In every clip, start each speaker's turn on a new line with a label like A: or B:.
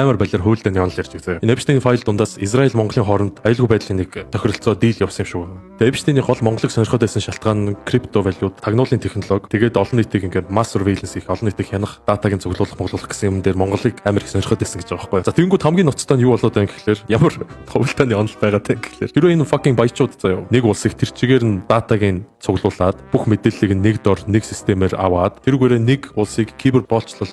A: амар балиар хөөлдөн явж ярьж байгаа. Энэ Эпштейн файл дундаас Израиль Монголын хооронд аюулгүй байдлын нэг тохиролцоо дийл явсан юм шүү. Тэгээ Эпштейний гол Монголыг сонирхоод байсан шалтгаан нь крипто валют, тагнуулын технологи, тэгээд олон нийтийг ингээд масс surveillance их, олон нийтийг хянах, датагийн цуглуулах, моглуулах гэсэн юм дээр Монголыг амар их сонирхоод байсан гэж байгаа байхгүй. За тэгэнгүүт хамгийн ноцтой нь юу болоод байна гэхэлэр ямар хувилтааны онол байгаа тань гэхэлэр. Хэрвээ энэ fucking баячууд заяа нэг улсыг тэр чигээр нь датагийн цуглуулад бүх мэдээллийг нэг дор нэг системээр аваад тэрүүгээрээ нэг улсыг кибер боолчлох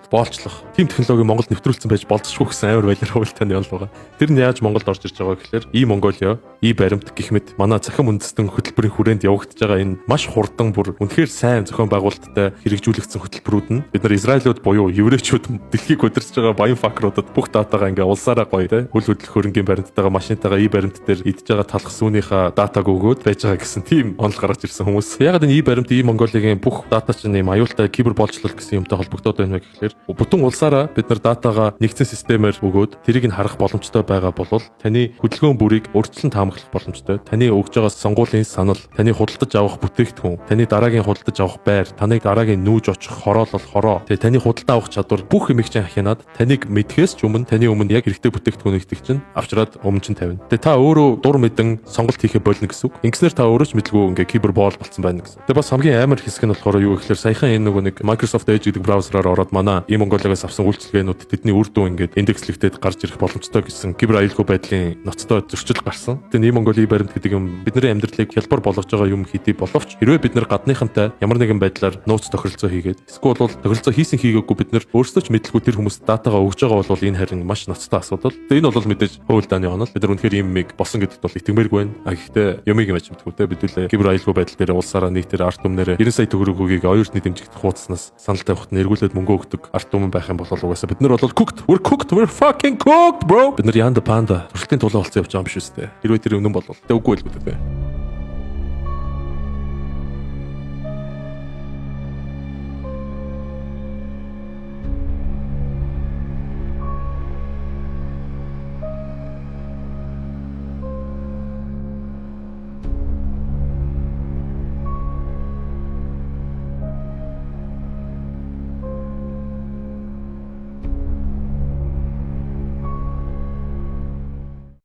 A: тийм технологи Монголд нэвтрүүлсэн байж болцсохгүй гэсэн амар байлэр хувилтааны онол байгаа. Тэр нь яаж Монголд орж ирж байгаа гэхэлэр Монголио, баримт гэх мэт манай захин үндэстэн хөтөлбөрийн хүрээнд явагдаж байгаа энэ маш хурдан бүр үнэхээр сайн зохион байгуулалттай хэрэгжүүлэгдсэн хөтөлбөрүүд нь бид нар Израилууд буюу еврейчүүд дэлхийг удирдах байгаа баян факруудад бүх датагаа ингээ улсаараа гоё те үл хөдлөх хөрөнгийн баримттайгаа машинтайгаа баримт дээр идж байгаа талах сүүнийхээ датаг өгөөд байж байгаа гэсэн тийм онол гаргаж ирсэн хүмүүс. Ягаад энэ баримт Монголигийн бүх дата чинь юм аюултай кибер боолчлол гэсэн юмтай холбогдоод байна вэ гэхэлэр бүтэн улсаараа бид нар датагаа нэгдсэн системээр өгөөд тэрийг нь харах боломжтой байгаа бол таны хөдөлгөөн бүрийг урьдчилан таамаглах боломжтой. Таны өгж байгаа сонгуулийн санал, таны худалдаж авах бүтээгдэхүүн, таны дараагийн худалдаж авах байр, таны дараагийн нүүж очих хороолол хороо, тэгээ таны худалдаа авах чадвар бүх юмыг чинь хянаад таныг мэдхээс ч таны өмнө яг хэрэгтэй бүтээгдэхүүнийг чинь авчраад өмнө чинь тавина. Тэгээ та өөрөө дур мэдэн сонголт хийхэ болно гэсэн үг. Ингэснээр та өөрөө ч мэдлгүй ингээ кибер боол болцсон байна гэсэн. Тэгээ бас хамгийн амар хэсэг нь болохоор юу гэхээр саяхан энэ нэг Microsoft Edge гэдэг браузераар ороод манай Mongolia-гаас авсан үйлчилгээнүүд тэдний үр дүн ингээд индекслэгдээд гарч ирэх боломжтой гэсэн кибер аюулгүй байдлын ноцтой зөрчил гарсан. Тэгээ Mongolia баримт гэдэг юм бидний амьдралыг хялбар болгож байгаа юм хэдий боловч хэрвээ бид нар гадныхантай ямар нэгэн байдлаар нууц тохиролцоо хийгээд эсвэл бол тохиролцоо хийсэн хийгээгүй бид нар өөрсдөө ч мэдлгүй тэр хүмүүст датагаа өгж байгаа бол энэ харин маш ноцтой асуудал. Тэгээ энэ бол мэдээж хувилдааны онол. Бид нар үнэхээр юм болсон гэдэгт бол итгэмээргүй байна. Гэхдээ юмыг юм ачимдгүй те бид үлээ кибер аюулгүй байдал дээр улсаараа нийтээр арт түмнэрээ 90 сая төгрөгөгийг оюутны дэмжигдэх хуудаснаас санал тавихад эргүүлээд мөнгө өгдөг арт түмэн байх юм бол угаасаа бид нар бол cooked. We're fucking cooked bro. Бид нар яанда панда туршилтын тулаа болцсон явж байгаа юм биш үстэй. Хэрвээ тэр үнэн бол үгүй л гэдэг.